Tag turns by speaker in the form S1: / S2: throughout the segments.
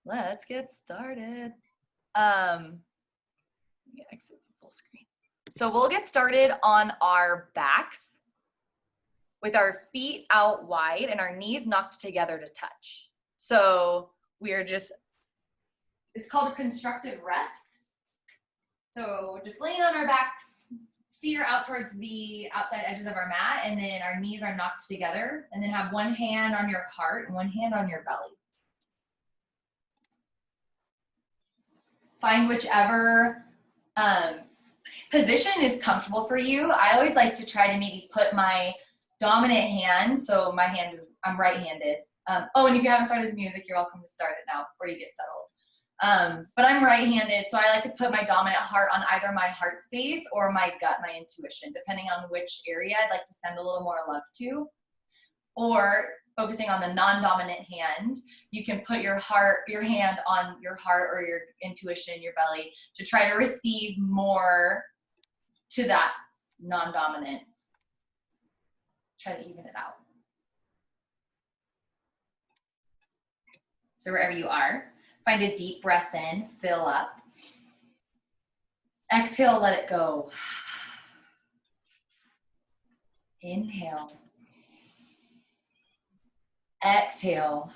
S1: Let's get started. Exit the full screen. So we'll get started on our backs with our feet out wide and our knees knocked together to touch. So we're just, it's called a constructive rest. So just laying on our backs, feet are out towards the outside edges of our mat, and then our knees are knocked together, and then have one hand on your heart and one hand on your belly. Find whichever position is comfortable for you. I always like to try to maybe put my dominant hand, so my hand is, I'm right-handed. Oh, and if you haven't started the music, you're welcome to start it now before you get settled. But I'm right-handed, so I like to put my dominant heart on either my heart space or my gut, my intuition, depending on which area I'd like to send a little more love to. Or focusing on the non-dominant hand, you can put your hand on your heart or your intuition, your belly, to try to receive more to that non-dominant. Try to even it out. So wherever you are, find a deep breath in, fill up. Exhale, let it go. Inhale. Exhale.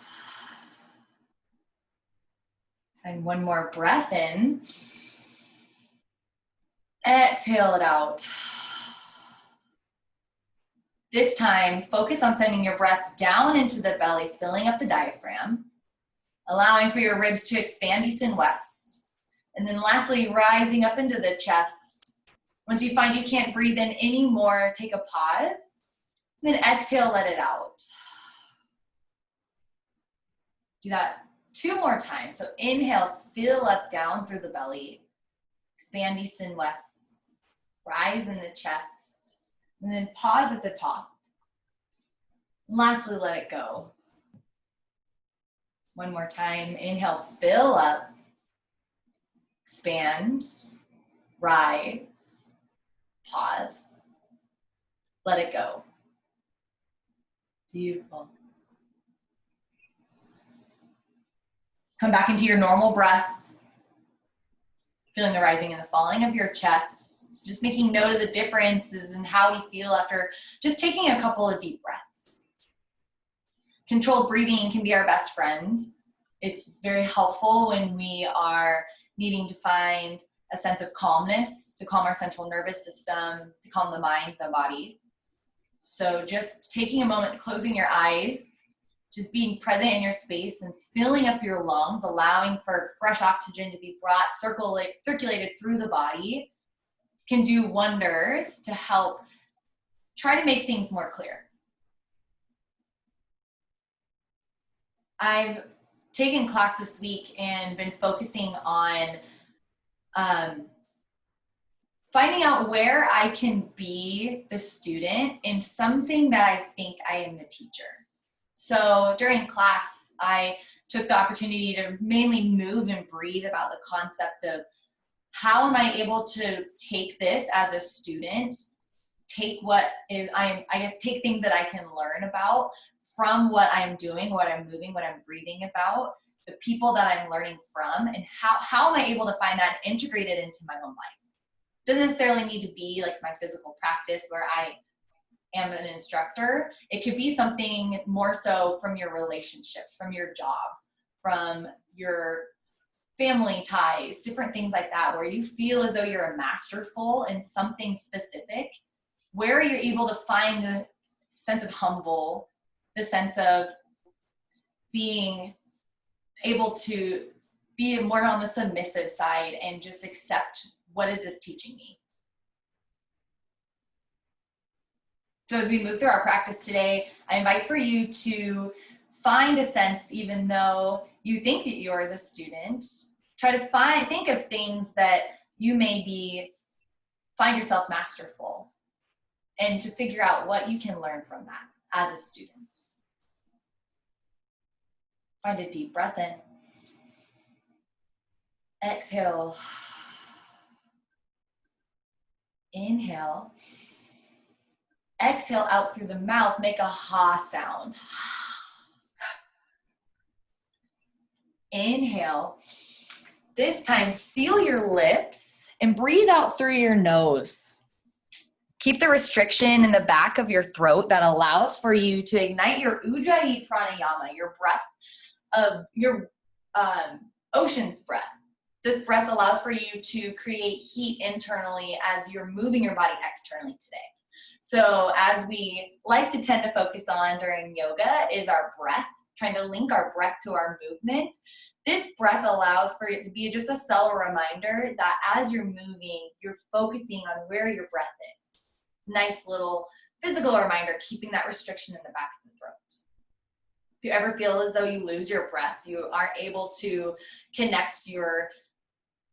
S1: And one more breath in. Exhale it out. This time, focus on sending your breath down into the belly, filling up the diaphragm, allowing for your ribs to expand east and west. And then lastly, rising up into the chest. Once you find you can't breathe in anymore, take a pause. And then exhale, let it out. Do that 2 more times. So inhale, fill up down through the belly. Expand east and west. Rise in the chest. And then pause at the top. And lastly, let it go. One more time. Inhale, fill up. Expand. Rise. Pause. Let it go. Beautiful. Come back into your normal breath. Feeling the rising and the falling of your chest. Just making note of the differences in how we feel after just taking a couple of deep breaths. Controlled breathing can be our best friend. It's very helpful when we are needing to find a sense of calmness, to calm our central nervous system, to calm the mind, the body. So just taking a moment, closing your eyes, just being present in your space and filling up your lungs, allowing for fresh oxygen to be brought, circulated through the body, can do wonders to help try to make things more clear. I've taken class this week and been focusing on finding out where I can be the student in something that I think I am the teacher. So during class, I took the opportunity to mainly move and breathe about the concept of how am I able to take this as a student, take what is, I guess take things that I can learn about from what I'm doing, what I'm moving, what I'm breathing about, the people that I'm learning from, and how am I able to find that integrated into my own life. Doesn't necessarily need to be like my physical practice where I am an instructor. It could be something more so from your relationships, from your job, from your family ties, different things like that, where you feel as though you're a masterful in something specific, where you're able to find the sense of humble, the sense of being able to be more on the submissive side and just accept, what is this teaching me? So as we move through our practice today, I invite for you to find a sense, even though you think that you're the student, try to think of things that you may find yourself masterful, and to figure out what you can learn from that as a student. Find a deep breath in. Exhale. Inhale. Exhale out through the mouth, make a ha sound. Inhale. This time, seal your lips and breathe out through your nose. Keep the restriction in the back of your throat that allows for you to ignite your Ujjayi Pranayama, your breath of your ocean's breath. This breath allows for you to create heat internally as you're moving your body externally today. So as we like to tend to focus on during yoga is our breath, trying to link our breath to our movement. This breath allows for it to be just a subtle reminder that as you're moving, you're focusing on where your breath is. It's a nice little physical reminder, keeping that restriction in the back of the throat. If you ever feel as though you lose your breath, you aren't able to connect your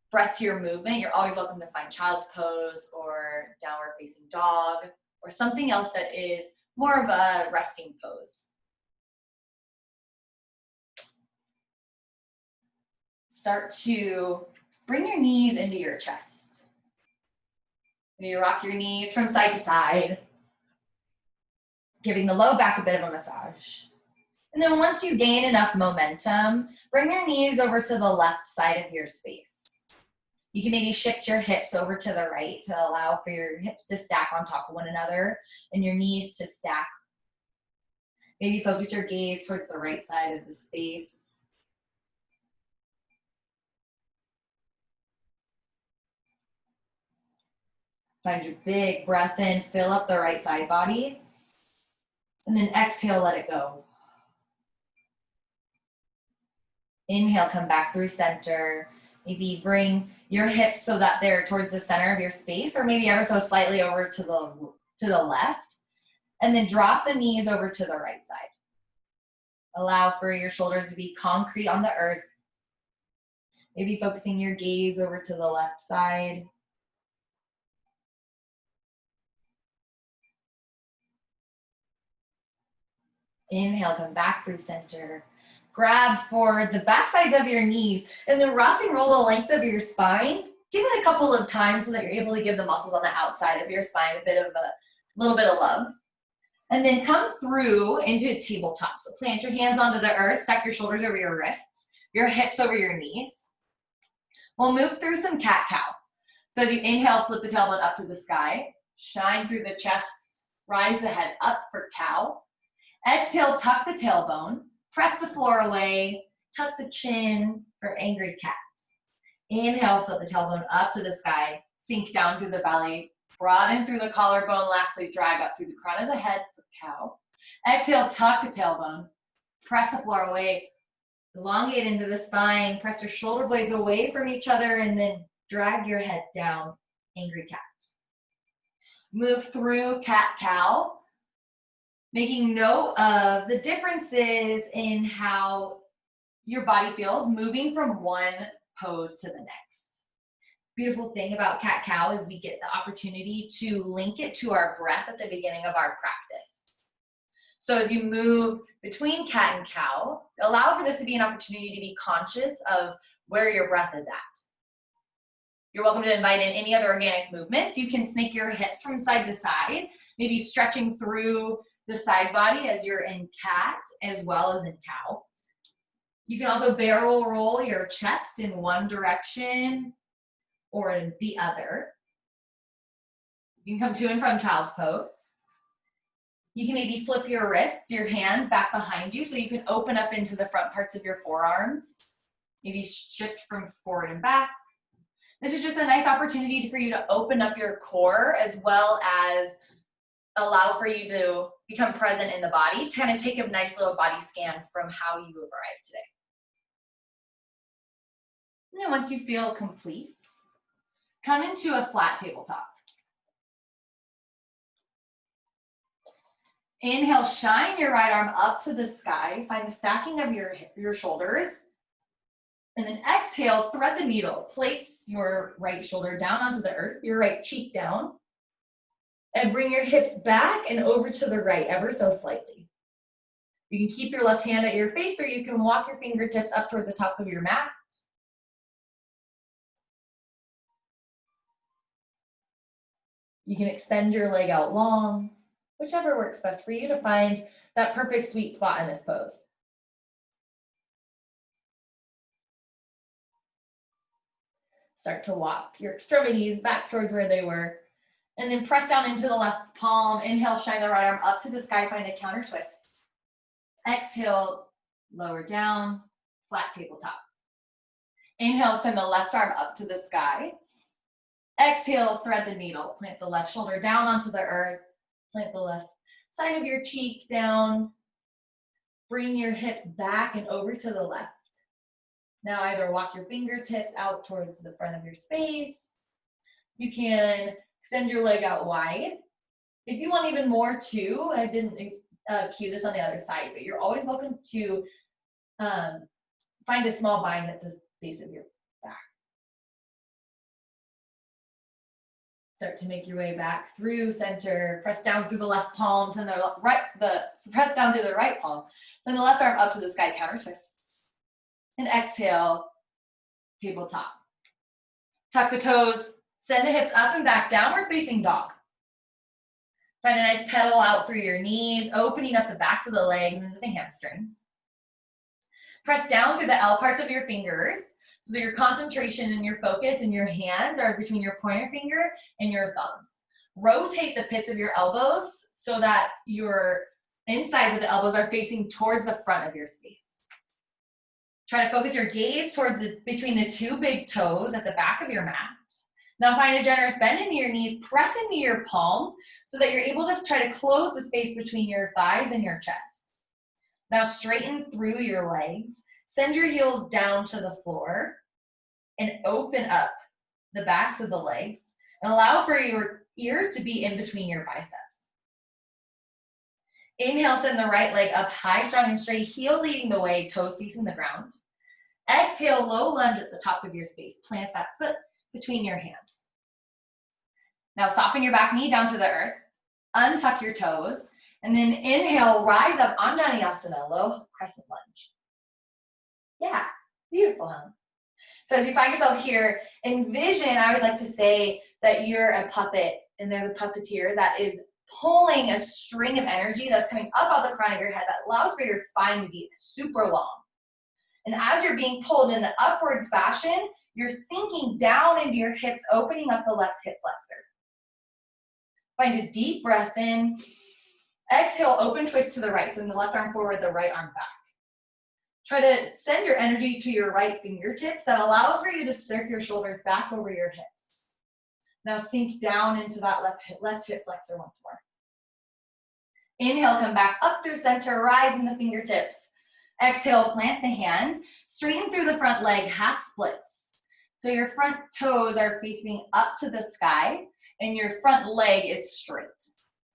S1: breath to your movement, you're always welcome to find child's pose or downward facing dog or something else that is more of a resting pose. Start to bring your knees into your chest. Maybe rock your knees from side to side, giving the low back a bit of a massage. And then once you gain enough momentum, bring your knees over to the left side of your space. You can maybe shift your hips over to the right to allow for your hips to stack on top of one another and your knees to stack. Maybe focus your gaze towards the right side of the space. Find your big breath in, fill up the right side body. And then exhale, let it go. Inhale, come back through center. Maybe bring your hips so that they're towards the center of your space, or maybe ever so slightly over to the left. And then drop the knees over to the right side. Allow for your shoulders to be concrete on the earth. Maybe focusing your gaze over to the left side. Inhale, come back through center. Grab for the back sides of your knees and then rock and roll the length of your spine. Give it a couple of times so that you're able to give the muscles on the outside of your spine a little bit of love. And then come through into a tabletop. So plant your hands onto the earth, stack your shoulders over your wrists, your hips over your knees. We'll move through some cat-cow. So as you inhale, flip the tailbone up to the sky, shine through the chest, rise the head up for cow. Exhale, tuck the tailbone, press the floor away, tuck the chin for angry cat. Inhale, flip the tailbone up to the sky, sink down through the belly, broaden through the collarbone, lastly drag up through the crown of the head for cow. Exhale, tuck the tailbone, press the floor away, elongate into the spine, press your shoulder blades away from each other, and then drag your head down, angry cat. Move through cat-cow, making note of the differences in how your body feels moving from one pose to the next. Beautiful thing about cat-cow is we get the opportunity to link it to our breath at the beginning of our practice. So as you move between cat and cow, allow for this to be an opportunity to be conscious of where your breath is at. You're welcome to invite in any other organic movements. You can snake your hips from side to side, maybe stretching through the side body as you're in cat as well as in cow. You can also barrel roll your chest in one direction or in the other. You can come to and from child's pose. You can maybe flip your wrists, your hands back behind you so you can open up into the front parts of your forearms. Maybe shift from forward and back. This is just a nice opportunity for you to open up your core as well as allow for you to become present in the body to kind of take a nice little body scan from how you have arrived today. And then once you feel complete, come into a flat tabletop. Inhale, shine your right arm up to the sky. Find the stacking of your shoulders. And then exhale, thread the needle. Place your right shoulder down onto the earth, your right cheek down. And bring your hips back and over to the right, ever so slightly. You can keep your left hand at your face, or you can walk your fingertips up towards the top of your mat. You can extend your leg out long, whichever works best for you to find that perfect sweet spot in this pose. Start to walk your extremities back towards where they were. And then press down into the left palm. Inhale, shine the right arm up to the sky, find a counter twist. Exhale, lower down, flat tabletop. Inhale, send the left arm up to the sky. Exhale, thread the needle. Plant the left shoulder down onto the earth. Plant the left side of your cheek down. Bring your hips back and over to the left. Now either walk your fingertips out towards the front of your space. You can extend your leg out wide. If you want even more too, I didn't cue this on the other side, but you're always welcome to find a small bind at the base of your back. Start to make your way back through center. Press down through the left palm. Send press down through the right palm. Send the left arm up to the sky, counter twist. And exhale, tabletop. Tuck the toes, send the hips up and back, downward facing dog. Find a nice pedal out through your knees, opening up the backs of the legs into the hamstrings. Press down through the L parts of your fingers so that your concentration and your focus and your hands are between your pointer finger and your thumbs. Rotate the pits of your elbows so that your insides of the elbows are facing towards the front of your space. Try to focus your gaze towards between the two big toes at the back of your mat. Now find a generous bend into your knees, press into your palms so that you're able to try to close the space between your thighs and your chest. Now straighten through your legs, send your heels down to the floor and open up the backs of the legs and allow for your ears to be in between your biceps. Inhale, send the right leg up high, strong, and straight, heel leading the way, toes facing the ground. Exhale, low lunge at the top of your space. Plant that foot between your hands. Now soften your back knee down to the earth. Untuck your toes. And then inhale, rise up, Anjaneyasana, low crescent lunge. Yeah, beautiful, huh? So as you find yourself here, envision, I always like to say that you're a puppet and there's a puppeteer that is pulling a string of energy that's coming up out the crown of your head that allows for your spine to be super long. And as you're being pulled in an upward fashion, you're sinking down into your hips, opening up the left hip flexor. Find a deep breath in. Exhale, open twist to the right. Send the left arm forward, the right arm back. Try to send your energy to your right fingertips. That allows for you to surf your shoulders back over your hips. Now sink down into that left hip flexor once more. Inhale, come back up through center, rise in the fingertips. Exhale, plant the hands, straighten through the front leg, half splits. So your front toes are facing up to the sky and your front leg is straight.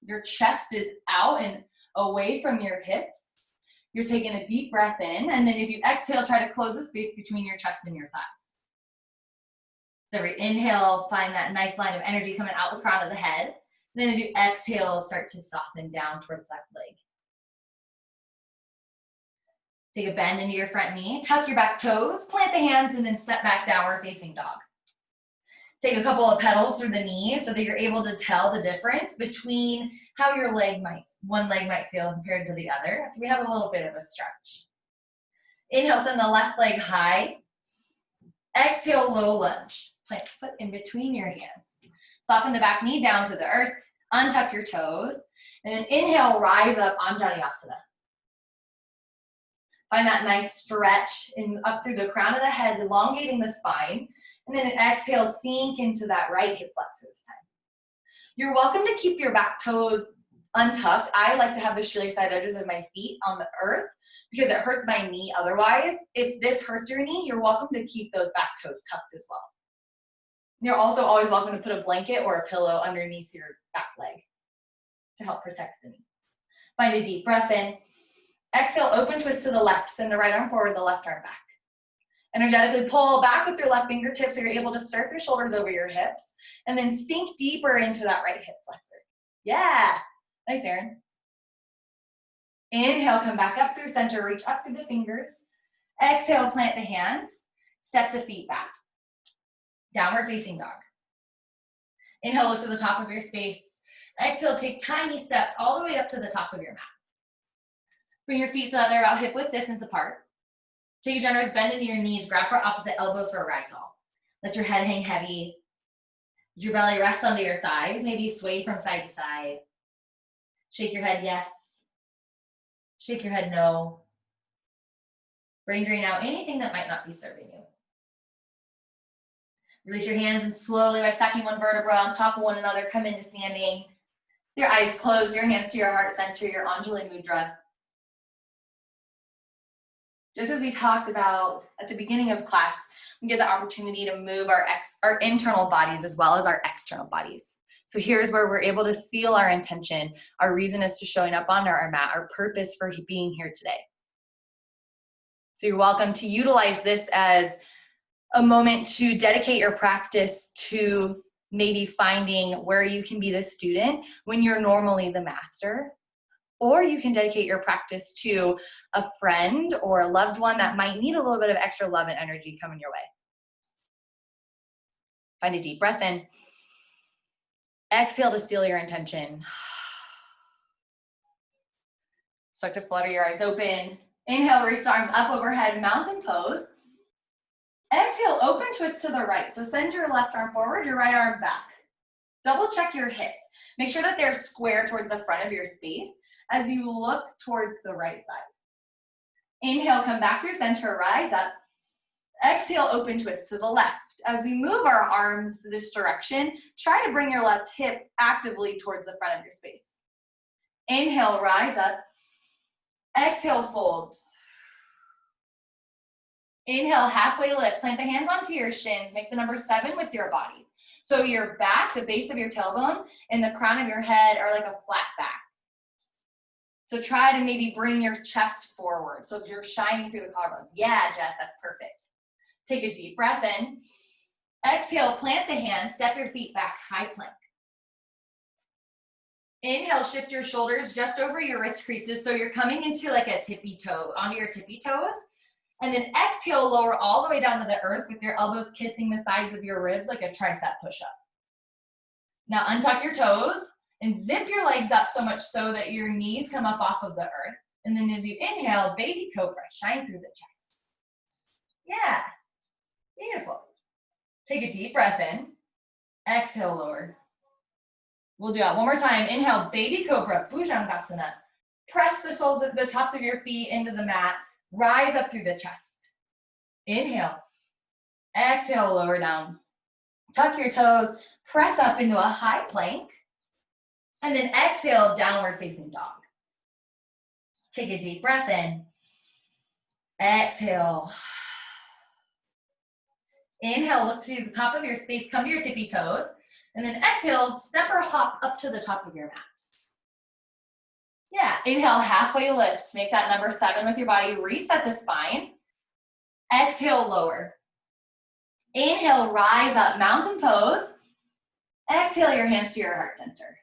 S1: Your chest is out and away from your hips. You're taking a deep breath in, and then as you exhale, try to close the space between your chest and your thighs. So every inhale, find that nice line of energy coming out the crown of the head. Then as you exhale, start to soften down towards that leg. Take a bend into your front knee, tuck your back toes, plant the hands, and then step back downward facing dog. Take a couple of pedals through the knees so that you're able to tell the difference between how your one leg might feel compared to the other. We have a little bit of a stretch. Inhale, send the left leg high. Exhale, low lunge. Plant the foot in between your hands. Soften the back knee down to the earth. Untuck your toes. And then inhale, rise up, Anjaneyasana. Find that nice stretch up through the crown of the head, elongating the spine. And then exhale, sink into that right hip flexor this time. You're welcome to keep your back toes untucked. I like to have the shoelace side edges of my feet on the earth because it hurts my knee otherwise. If this hurts your knee, you're welcome to keep those back toes tucked as well. You're also always welcome to put a blanket or a pillow underneath your back leg to help protect the knee. Find a deep breath in. Exhale, open twist to the left. Send the right arm forward, the left arm back. Energetically pull back with your left fingertips so you're able to surf your shoulders over your hips and then sink deeper into that right hip flexor. Yeah, nice, Erin. Inhale, come back up through center, reach up through the fingers. Exhale, plant the hands, step the feet back. Downward facing dog. Inhale, look to the top of your space. Exhale, take tiny steps all the way up to the top of your mat. Bring your feet so that they're about hip width distance apart. Take a generous bend into your knees, grab for opposite elbows for a ragdoll.
S2: Let your head hang heavy. Let your belly rest under your thighs, maybe sway from side to side. Shake your head yes. Shake your head no. Brain drain out anything that might not be serving you. Release your hands and slowly, by stacking one vertebra on top of one another, come into standing. Your eyes closed, your hands to your heart center, your Anjali Mudra. Just as we talked about at the beginning of class, we get the opportunity to move our internal bodies as well as our external bodies. So here's where we're able to seal our intention, our reason as to showing up on our mat, our purpose for being here today. So you're welcome to utilize this as a moment to dedicate your practice to maybe finding where you can be the student when you're normally the master. Or you can dedicate your practice to a friend or a loved one that might need a little bit of extra love and energy coming your way. Find a deep breath in. Exhale to seal your intention. Start to flutter your eyes open. Inhale, reach the arms up overhead, mountain pose. Exhale, open twist to the right. So send your left arm forward, your right arm back. Double check your hips. Make sure that they're square towards the front of your space as you look towards the right side. Inhale, come back through center, rise up. Exhale, open twist to the left. As we move our arms this direction, try to bring your left hip actively towards the front of your space. Inhale, rise up. Exhale, fold. Inhale, halfway lift. Plant the hands onto your shins. Make the number 7 with your body. So your back, the base of your tailbone, and the crown of your head are like a flat back. So try to maybe bring your chest forward. So if you're shining through the collarbones. Yeah, Jess, that's perfect. Take a deep breath in. Exhale, plant the hands, step your feet back, high plank. Inhale, shift your shoulders just over your wrist creases. So you're coming into like a tippy toe, onto your tippy toes. And then exhale, lower all the way down to the earth with your elbows kissing the sides of your ribs like a tricep push-up. Now untuck your toes and zip your legs up so much so that your knees come up off of the earth. And then as you inhale, baby cobra, shine through the chest. Yeah, beautiful. Take a deep breath in. Exhale, lower. We'll do that one more time. Inhale, baby cobra, Bhujangasana. Press the soles of the tops of your feet into the mat. Rise up through the chest. Inhale. Exhale, lower down. Tuck your toes. Press up into a high plank. And then exhale, downward facing dog. Take a deep breath in. Exhale. Inhale, look to the top of your space. Come to your tippy toes. And then exhale, step or hop up to the top of your mat. Yeah, inhale, halfway lift. Make that number 7 with your body. Reset the spine. Exhale, lower. Inhale, rise up, mountain pose. Exhale, your hands to your heart center.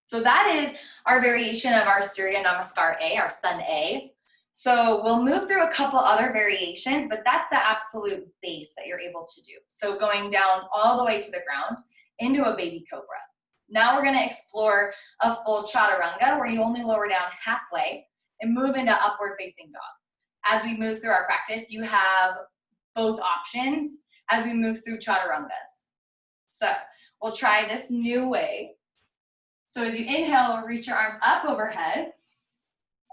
S2: So that is our variation of our Surya Namaskar A, our Sun A. So we'll move through a couple other variations, but that's the absolute base that you're able to do. So going down all the way to the ground into a baby cobra. Now we're going to explore a full chaturanga where you only lower down halfway and move into upward facing dog. As we move through our practice, you have both options as we move through chaturangas. So we'll try this new way. So as you inhale, reach your arms up overhead.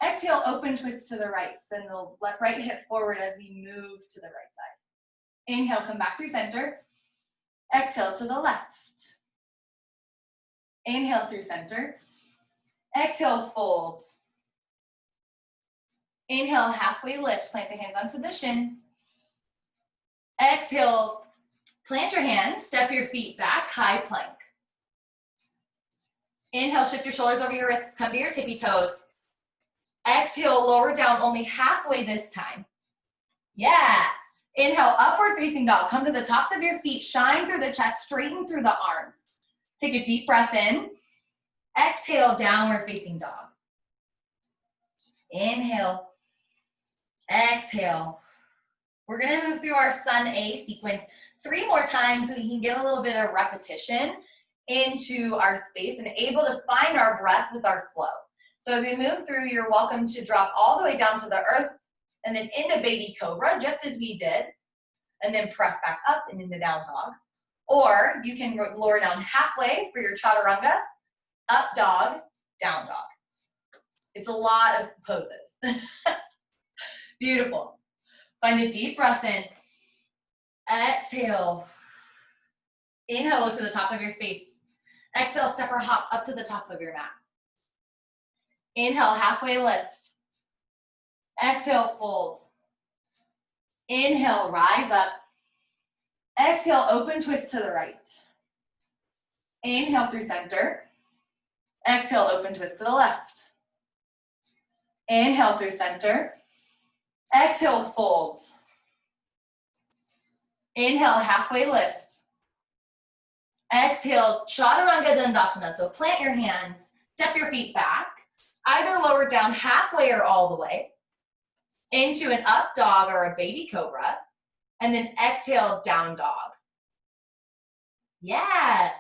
S2: Exhale, open twist to the right. Send the right hip forward as we move to the right side. Inhale, come back through center. Exhale to the left. Inhale through center. Exhale, fold. Inhale, halfway lift. Plant the hands onto the shins. Exhale, plant your hands. Step your feet back, high plank. Inhale, shift your shoulders over your wrists. Come to your tippy toes. Exhale, lower down only halfway this time. Yeah. Inhale, upward facing dog. Come to the tops of your feet. Shine through the chest, straighten through the arms. Take a deep breath in. Exhale, downward facing dog. Inhale. Exhale. We're going to move through our Sun A sequence 3 more times so we can get a little bit of repetition into our space and able to find our breath with our flow. So as we move through, you're welcome to drop all the way down to the earth and then into baby cobra, just as we did.
S1: and then press back up and into down dog. Or you can lower down halfway for your chaturanga, up dog, down dog. It's a lot of poses. Beautiful. Find a deep breath in. Exhale. Inhale, look to the top of your space. Exhale, step or hop up to the top of your mat. Inhale, halfway lift. Exhale, fold. Inhale, rise up. Exhale, open twist to the right. Inhale through center. Exhale, open twist to the left. Inhale through center. Exhale, fold. Inhale, halfway lift. Exhale, Chaturanga Dandasana. So plant your hands, step your feet back, either lower down halfway or all the way into an up dog or a baby cobra, and then exhale, down dog. Yeah.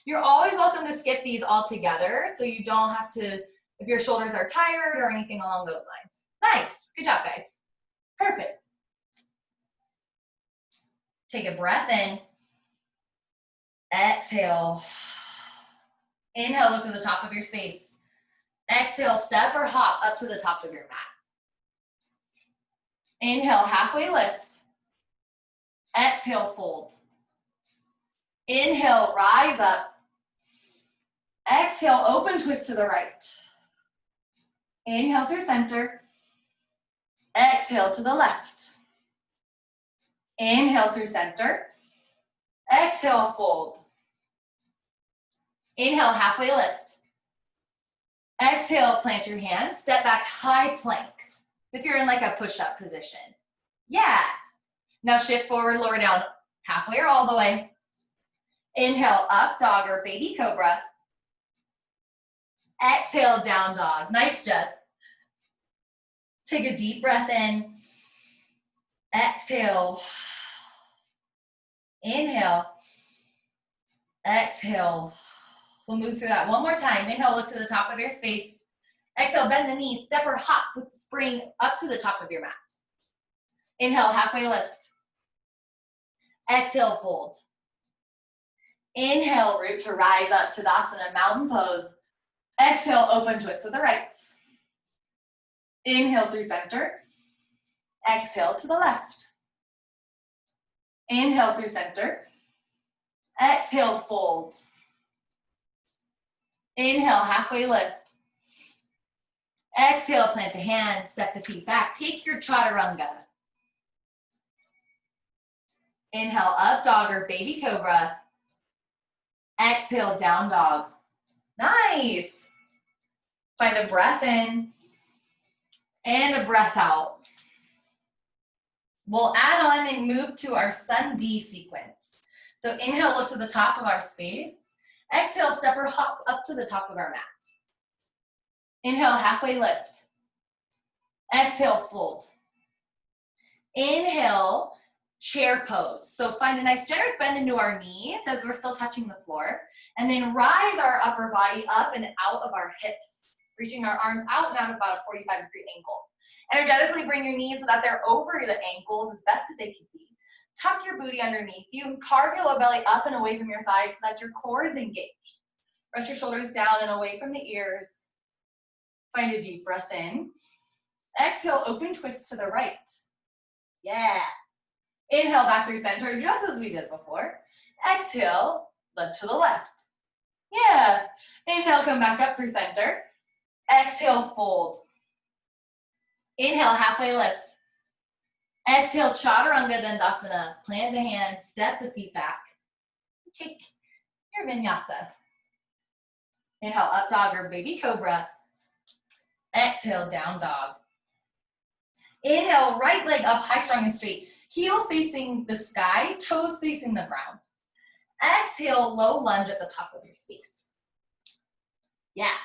S1: You're always welcome to skip these all together so you don't have to, if your shoulders are tired or anything along those lines. Nice. Good job, guys. Perfect. Take a breath in. Exhale. Inhale, look to the top of your space. Exhale, step or hop up to the top of your mat. Inhale, halfway lift. Exhale, fold. Inhale, rise up. Exhale, open twist to the right. Inhale through center. Exhale to the left. Inhale through center. Exhale, fold. Inhale, halfway lift. Exhale, plant your hands, step back, high plank. If you're in like a push-up position. Yeah. Now shift forward, lower down, halfway or all the way. Inhale, up dog or baby cobra. Exhale, down dog. Nice, Jess. Take a deep breath in. Exhale. Inhale. Exhale. We'll move through that one more time. Inhale, look to the top of your space. Exhale, bend the knees, step or hop with spring up to the top of your mat. Inhale, halfway lift. Exhale, fold. Inhale, root to rise up, Tadasana, mountain pose. Exhale, open twist to the right. Inhale through center. Exhale to the left. Inhale through center. Exhale, fold. Inhale, halfway lift. Exhale, plant the hands, step the feet back. Take your chaturanga. Inhale, up dog or baby cobra. Exhale, down dog. Nice. Find a breath in and a breath out. We'll add on and move to our Sun B sequence. So inhale, look to the top of our space. Exhale, step or hop up to the top of our mat. Inhale, halfway lift. Exhale, fold. Inhale, chair pose. So find a nice generous bend into our knees as we're still touching the floor. And then rise our upper body up and out of our hips, reaching our arms out and out about a 45-degree angle. Energetically bring your knees so that they're over the ankles as best as they can be. Tuck your booty underneath you and carve your low belly up and away from your thighs so that your core is engaged. Rest your shoulders down and away from the ears. Find a deep breath in. Exhale, open twist to the right. Yeah. Inhale back through center, just as we did before. Exhale, lift to the left. Yeah. Inhale, come back up through center. Exhale, fold. Inhale, halfway lift. Exhale, Chaturanga Dandasana. Plant the hands, step the feet back. Take your vinyasa. Inhale, up dog or baby cobra. Exhale, down dog. Inhale, right leg up, high, strong, and straight. Heel facing the sky, toes facing the ground. Exhale, low lunge at the top of your space. Yeah.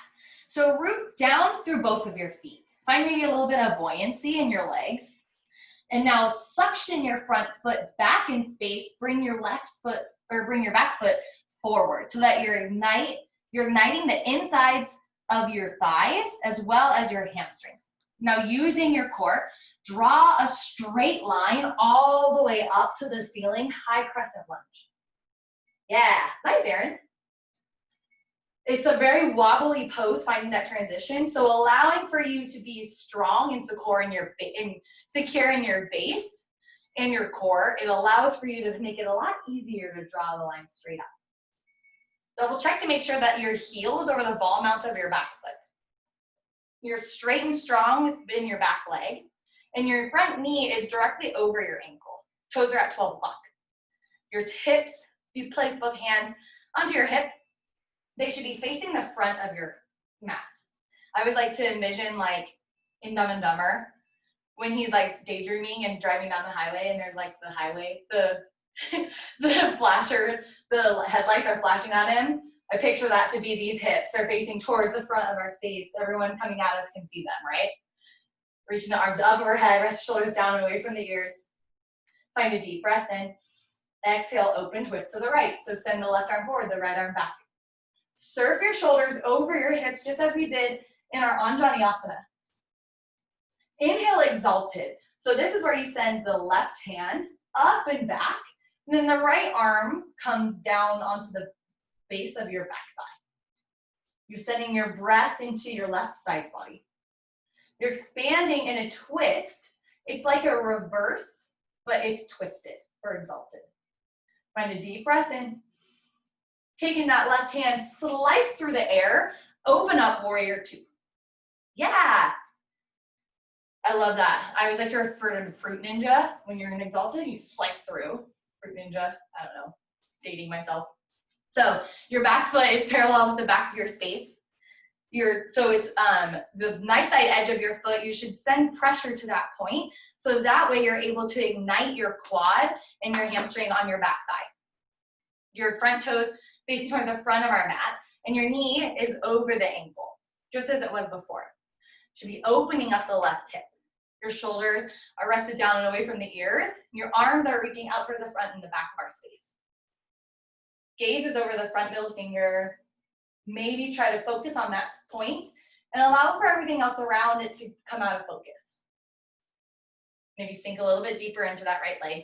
S1: So root down through both of your feet. Find maybe a little bit of buoyancy in your legs. And now suction your front foot back in space. Bring your left foot, or bring your back foot forward so that you're igniting the insides of your thighs as well as your hamstrings. Now using your core,
S2: Draw a straight line all the way up to the ceiling, high crescent lunge. Yeah, nice, Erin. It's a very wobbly pose, finding that transition. So allowing for you to be strong and secure in your base and your core, it allows for you to make it a lot easier to draw the line straight up. Double check to make sure that your heel is over the ball mount of your back foot. You're straight and strong in your back leg, and your front knee is directly over your ankle. Toes are at 12 o'clock. Your hips, you place both hands onto your hips. They should be facing the front of your mat. I always like to envision, like in Dumb and Dumber, when he's like daydreaming and driving down the highway, and there's like the highway, the flasher, the headlights are flashing on him. I picture that to be these hips. They're facing towards the front of our space. Everyone coming at us can see them, right? Reaching the arms up overhead, rest shoulders down and away from the ears. Find a deep breath in. Exhale, open, twist to the right. So send the left arm forward, the right arm back. Surf your shoulders over your hips, just as we did in our Anjaneyasana. Inhale, exalted. So this is where you send the left hand up and back, and then the right arm comes down onto the base of your back thigh. You're sending your breath into your left side body. You're expanding in a twist. It's like a reverse, but it's twisted or exalted. Find a deep breath in. Taking that left hand, slice through the air, open up warrior two. Yeah. I love that. I always like to refer to Fruit Ninja. When you're in exalted, you slice through. Fruit Ninja, I don't know, dating myself. So your back foot is parallel with the back of your space. So it's the knife side edge of your foot. You should send pressure to that point. So that way you're able to ignite your quad and your hamstring on your back thigh. Your front toes facing towards the front of our mat, and your knee is over the ankle, just as it was before. Should be opening up the left hip. Your shoulders are rested down and away from the ears. Your arms are reaching out towards the front and the back of our space. Gaze is over the front middle finger. Maybe try to focus on that point and allow for everything else around it to come out of focus. Maybe sink a little bit deeper into that right leg.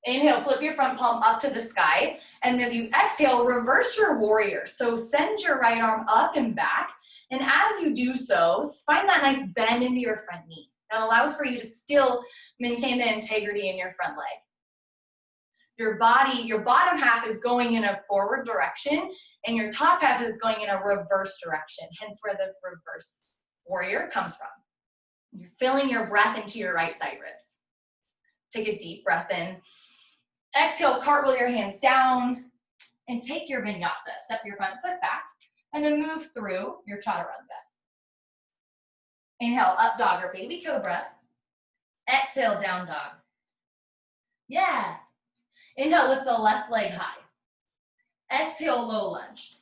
S2: Inhale, flip your front palm up to the sky, and as you exhale, reverse your warrior. So send your right arm up and back, and as you do so, find that nice bend into your front knee. That allows for you to still maintain the integrity in your front leg. Your bottom half is going in a forward direction, and your top half is going in a reverse direction, hence where the reverse warrior comes from. You're filling your breath into your right side ribs. Take a deep breath in. Exhale, cartwheel your hands down, and take your vinyasa. Step your front foot back, and then move through your chaturanga. Inhale, up dog or baby cobra. Exhale, down dog. Yeah. Inhale, lift the left leg high. Exhale, low lunge.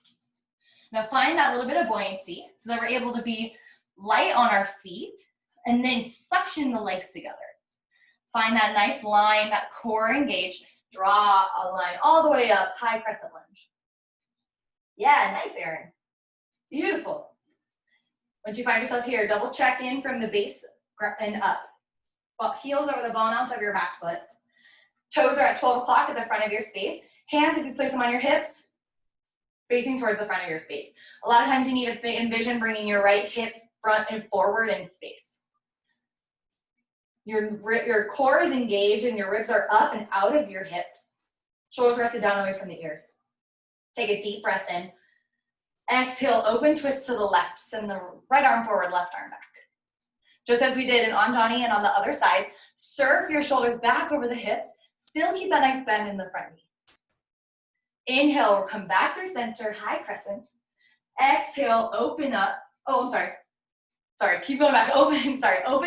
S2: Now find that little bit of buoyancy so that we're able to be light on our feet and then suction the legs together. Find that nice line, that core engaged. Draw a line all the way up, high crescent lunge. Yeah, nice, Erin. Beautiful. Once you find yourself here, double check in from the base and up. Heels over the ball mount of your back foot. Toes are at 12 o'clock at the front of your space. Hands, if you place them on your hips, facing towards the front of your space. A lot of times you need to envision bringing your right hip front and forward in space. Your core is engaged and your ribs are up and out of your hips. Shoulders rested down away from the ears. Take a deep breath in. Exhale, open twist to the left. Send the right arm forward, left arm back. Just as we did in Anjani and on the other side, surf your shoulders back over the hips. Still keep that nice bend in the front knee. Inhale, we'll come back through center, high crescent. Exhale, open up. Oh, I'm sorry. Sorry, keep going back. Open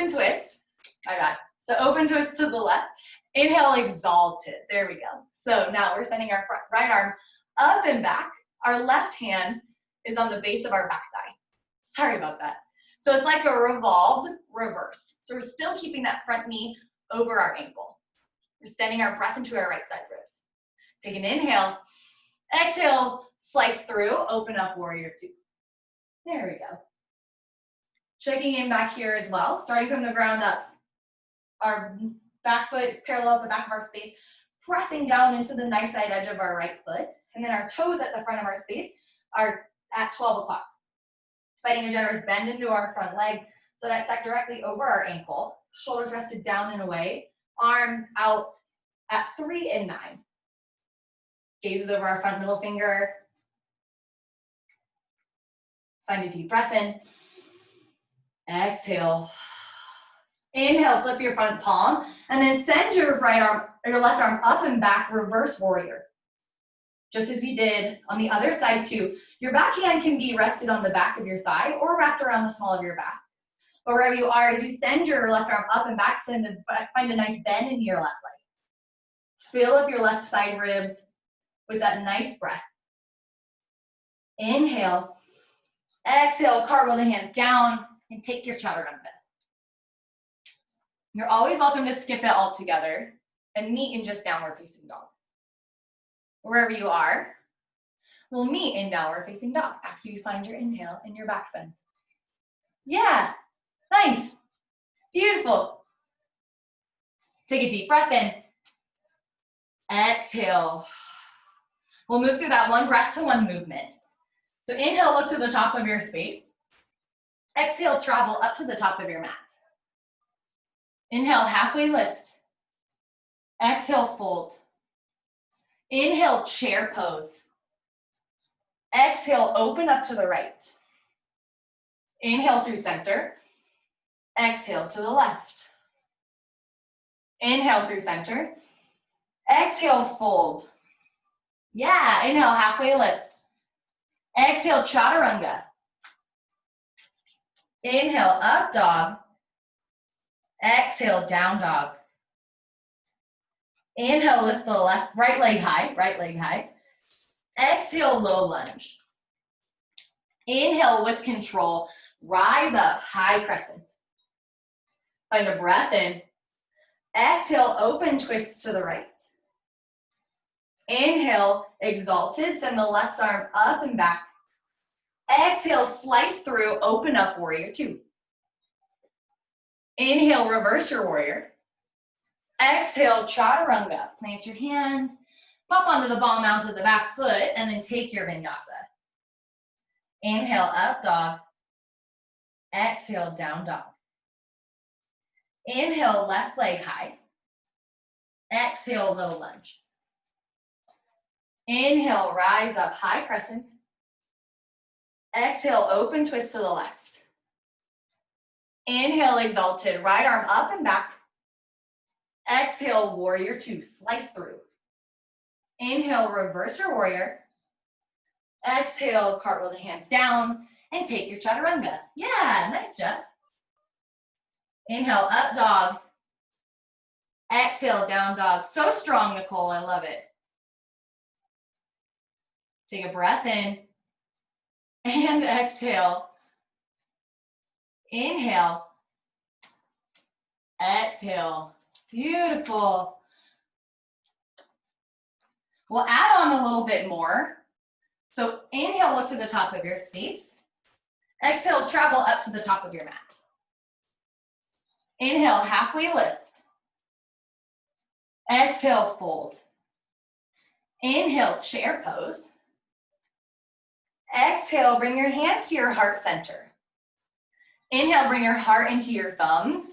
S2: twist. My bad. So open twist to the left. Inhale, exalted. There we go. So now we're sending our right arm up and back. Our left hand is on the base of our back thigh. Sorry about that. So it's like a revolved reverse. So we're still keeping that front knee over our ankle. We're sending our breath into our right side ribs. Take an inhale. Exhale, slice through, open up warrior two. There we go. Checking in back here as well, starting from the ground up. Our back foot is parallel at the back of our space, pressing down into the nice side edge of our right foot. And then our toes at the front of our space are at 12 o'clock. Finding a generous bend into our front leg so that set directly over our ankle. Shoulders rested down and away. Arms out at 3 and 9. Gazes over our front middle finger. Find a deep breath in. Exhale. Inhale, flip your front palm, and then send your right arm, or your left arm up and back, reverse warrior. Just as we did on the other side too. Your backhand can be rested on the back of your thigh or wrapped around the small of your back. But wherever you are, as you send your left arm up and back, find a nice bend in your left leg. Fill up your left side ribs with that nice breath. Inhale. Exhale, cartwheel the hands down and take your chaturanga. You're always welcome to skip it altogether and meet in just downward facing dog. Wherever you are, we'll meet in downward facing dog after you find your inhale and your back bend. Yeah, nice, beautiful. Take a deep breath in. Exhale. We'll move through that one breath to one movement. So inhale, look to the top of your space. Exhale, travel up to the top of your mat. Inhale, halfway lift. Exhale, fold. Inhale, chair pose. Exhale, open up to the right. Inhale through center. Exhale to the left. Inhale through center. Exhale, fold. Yeah, inhale, halfway lift. Exhale, chaturanga. Inhale, up dog. Exhale, down dog. Inhale, lift the right leg high. Exhale, low lunge. Inhale with control, rise up, high crescent. Find a breath in. Exhale, open twist to the right. Inhale, exalted, send the left arm up and back. Exhale, slice through, open up, warrior two. Inhale, reverse your warrior. Exhale, chaturanga. Plant your hands, pop onto the ball mount of the back foot, and then take your vinyasa. Inhale, up dog. Exhale, down dog. Inhale, left leg high. Exhale, low lunge. Inhale, rise up, high crescent. Exhale, open twist to the left. Inhale, exalted, right arm up and back. Exhale, warrior two, slice through. Inhale, reverse your warrior. Exhale, cartwheel the hands down and take your chaturanga. Yeah, nice, Jess. Inhale, up dog. Exhale, down dog. So strong, Nicole, I love it. Take a breath in and exhale. Inhale. Exhale. Beautiful. We'll add on a little bit more. So inhale, look to the top of your space. Exhale, travel up to the top of your mat. Inhale, halfway lift. Exhale, fold. Inhale, chair pose. Exhale, bring your hands to your heart center. Inhale, bring your heart into your thumbs.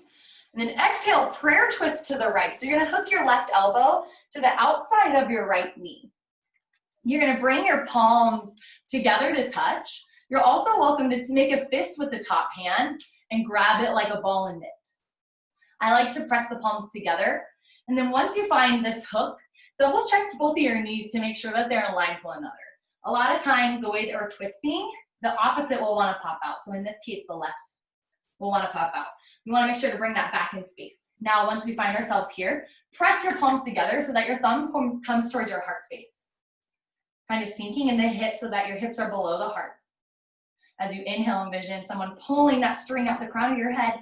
S2: And then exhale, prayer twist to the right. So you're gonna hook your left elbow to the outside of your right knee. You're gonna bring your palms together to touch. You're also welcome to make a fist with the top hand and grab it like a ball and mitt. I like to press the palms together. And then once you find this hook, double check both of your knees to make sure that they're in line with one another. A lot of times the way that we're twisting, the opposite will wanna pop out. So in this case, the left will wanna pop out. We wanna make sure to bring that back in space. Now, once we find ourselves here, press your palms together so that your thumb comes towards your heart space. Kind of sinking in the hips so that your hips are below the heart. As you inhale, envision someone pulling that string out the crown of your head.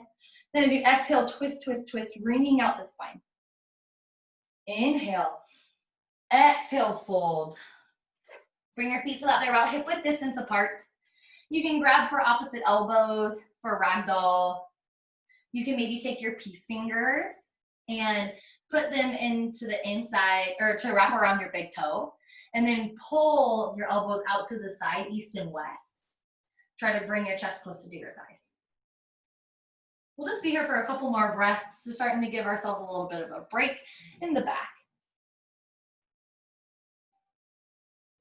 S2: Then as you exhale, twist, twist, twist, wringing out the spine. Inhale. Exhale, fold. Bring your feet so that they're about hip width distance apart. You can grab for opposite elbows for ragdoll. You can maybe take your peace fingers and put them into the inside or to wrap around your big toe, and then pull your elbows out to the side, east and west. Try to bring your chest closer to your thighs. We'll just be here for a couple more breaths. We're starting to give ourselves a little bit of a break in the back.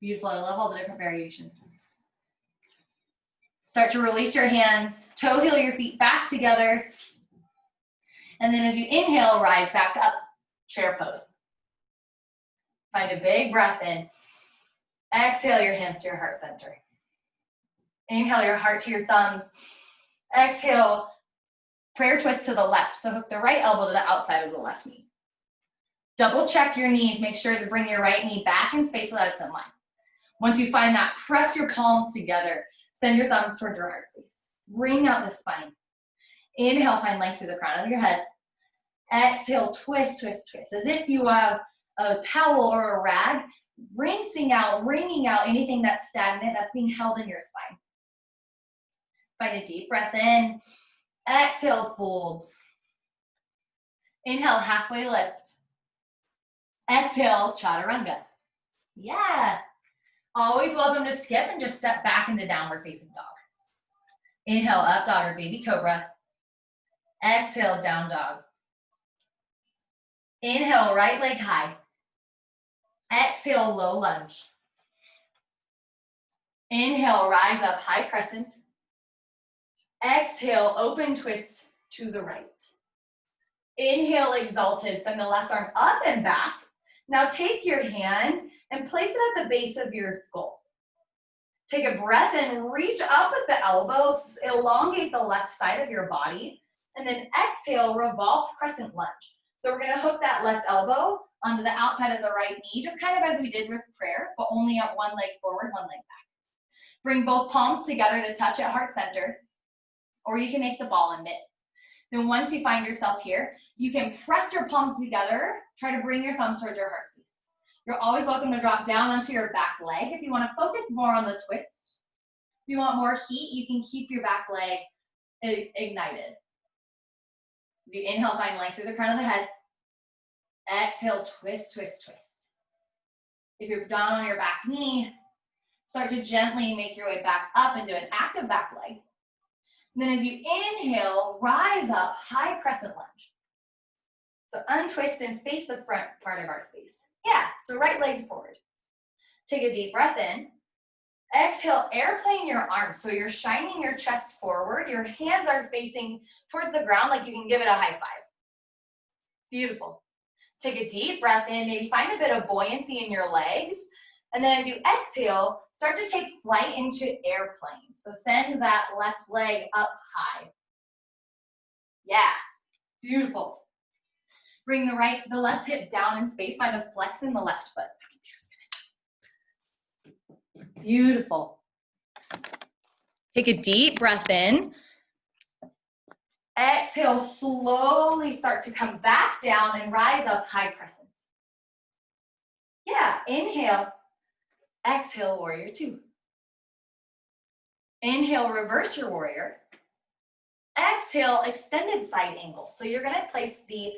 S2: Beautiful, I love all the different variations. Start to release your hands, toe heel your feet back together. And then as you inhale, rise back up, chair pose. Find a big breath in. Exhale your hands to your heart center. Inhale your heart to your thumbs. Exhale, prayer twist to the left. So hook the right elbow to the outside of the left knee. Double check your knees. Make sure to bring your right knee back in space so that it's in line. Once you find that, press your palms together. Send your thumbs toward your heart space. Bring out the spine. Inhale, find length through the crown of your head. Exhale, twist, twist, twist. As if you have a towel or a rag, rinsing out, wringing out anything that's stagnant, that's being held in your spine. Find a deep breath in. Exhale, fold. Inhale, halfway lift. Exhale, chaturanga. Yeah. Always welcome to skip and just step back into downward facing dog. Inhale, up dog or baby cobra. Exhale, down dog. Inhale, right leg high. Exhale, low lunge. Inhale, rise up, high crescent. Exhale, open twist to the right. Inhale, exalted, send the left arm up and back. Now take your hand and place it at the base of your skull. Take a breath and reach up with the elbows, elongate the left side of your body, and then exhale, revolve crescent lunge. So we're gonna hook that left elbow onto the outside of the right knee, just kind of as we did with prayer, but only at one leg forward, one leg back. Bring both palms together to touch at heart center, or you can make the ball and mitt. Then once you find yourself here, you can press your palms together, try to bring your thumbs towards your heart space. You're always welcome to drop down onto your back leg if you want to focus more on the twist. If you want more heat, you can keep your back leg ignited. As you inhale, find length through the crown of the head. Exhale, twist, twist, twist. If you're down on your back knee, start to gently make your way back up into an active back leg. And then as you inhale, rise up, high crescent lunge. So untwist and face the front part of our space. Yeah, so right leg forward. Take a deep breath in. Exhale, airplane your arms. So you're shining your chest forward. Your hands are facing towards the ground like you can give it a high five. Beautiful. Take a deep breath in. Maybe find a bit of buoyancy in your legs. And then as you exhale, start to take flight into airplane. So send that left leg up high. Yeah, beautiful. Bring the left hip down in space. Find a flex in the left foot. Beautiful. Take a deep breath in. Exhale, slowly start to come back down and rise up, high crescent. Yeah, inhale. Exhale, warrior two. Inhale, reverse your warrior. Exhale, extended side angle. So you're gonna place the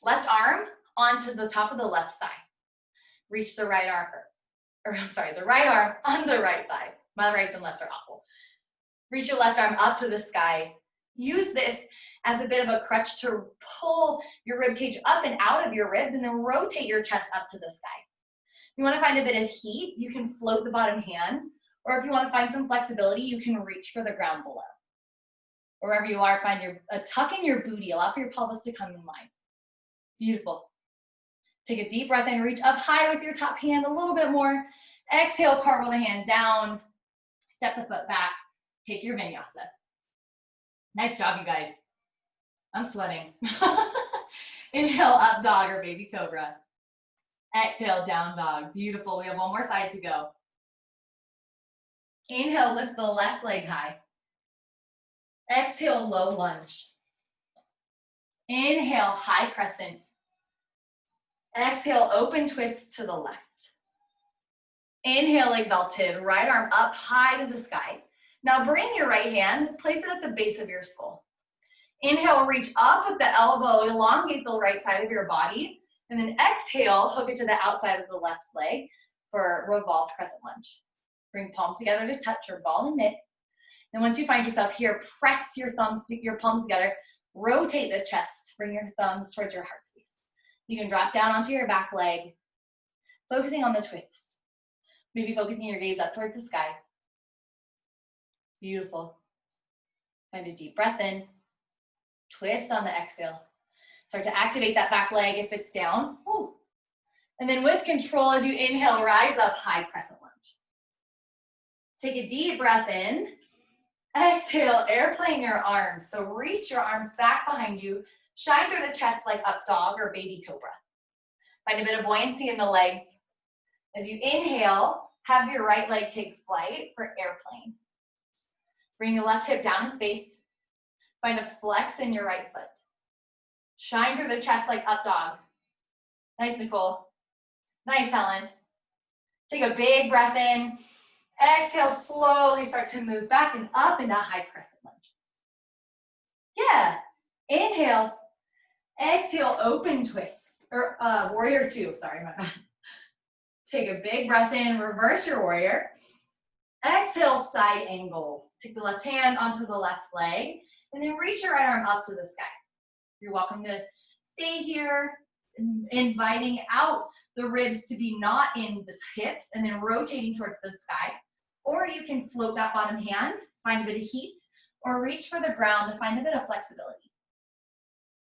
S2: left arm onto the top of the left thigh. Reach the right arm, the right arm on the right thigh. My rights and lefts are awful. Reach your left arm up to the sky. Use this as a bit of a crutch to pull your rib cage up and out of your ribs, and then rotate your chest up to the sky. If you want to find a bit of heat, you can float the bottom hand, or if you want to find some flexibility, you can reach for the ground below. Wherever you are, find a tuck in your booty. Allow for your pelvis to come in line. Beautiful. Take a deep breath in, reach up high with your top hand a little bit more. Exhale, cartwheel the hand down. Step the foot back. Take your vinyasa. Nice job, you guys. I'm sweating. Inhale, up dog or baby cobra. Exhale, down dog. Beautiful. We have one more side to go. Inhale, lift the left leg high. Exhale, low lunge. Inhale, high crescent. Exhale, open twist to the left. Inhale, exalted, right arm up high to the sky.
S1: Now bring your right hand, place it at the base of your skull. Inhale, reach up with the elbow, elongate the right side of your body, and then exhale, hook it to the outside of the left leg for revolved crescent lunge. Bring palms together to touch your ball and mitt. And once you find yourself here, press your palms together, rotate the chest, bring your thumbs towards your heart space. You can drop down onto your back leg, focusing on the twist. Maybe focusing your gaze up towards the sky. Beautiful. Find a deep breath in. Twist on the exhale. Start to activate that back leg if it's down. Woo. And then with control, as you inhale, rise up, high crescent lunge. Take a deep breath in. Exhale, airplane your arms. So reach your arms back behind you. Shine through the chest like up dog or baby cobra. Find a bit of buoyancy in the legs. As you inhale, have your right leg take flight for airplane. Bring your left hip down in space. Find a flex in your right foot. Shine through the chest like up dog. Nice, Nicole. Nice, Helen. Take a big breath in. Exhale, slowly start to move back and up into high crescent lunge. Yeah. Inhale. Exhale, open twist. Or warrior two, sorry, my bad. Take a big breath in, reverse your warrior. Exhale, side angle. Take the left hand onto the left leg, and then reach your right arm up to the sky. You're welcome to stay here, inviting out the ribs to be not in the hips, and then rotating towards the sky. Or you can float that bottom hand, find a bit of heat, or reach for the ground to find a bit of flexibility.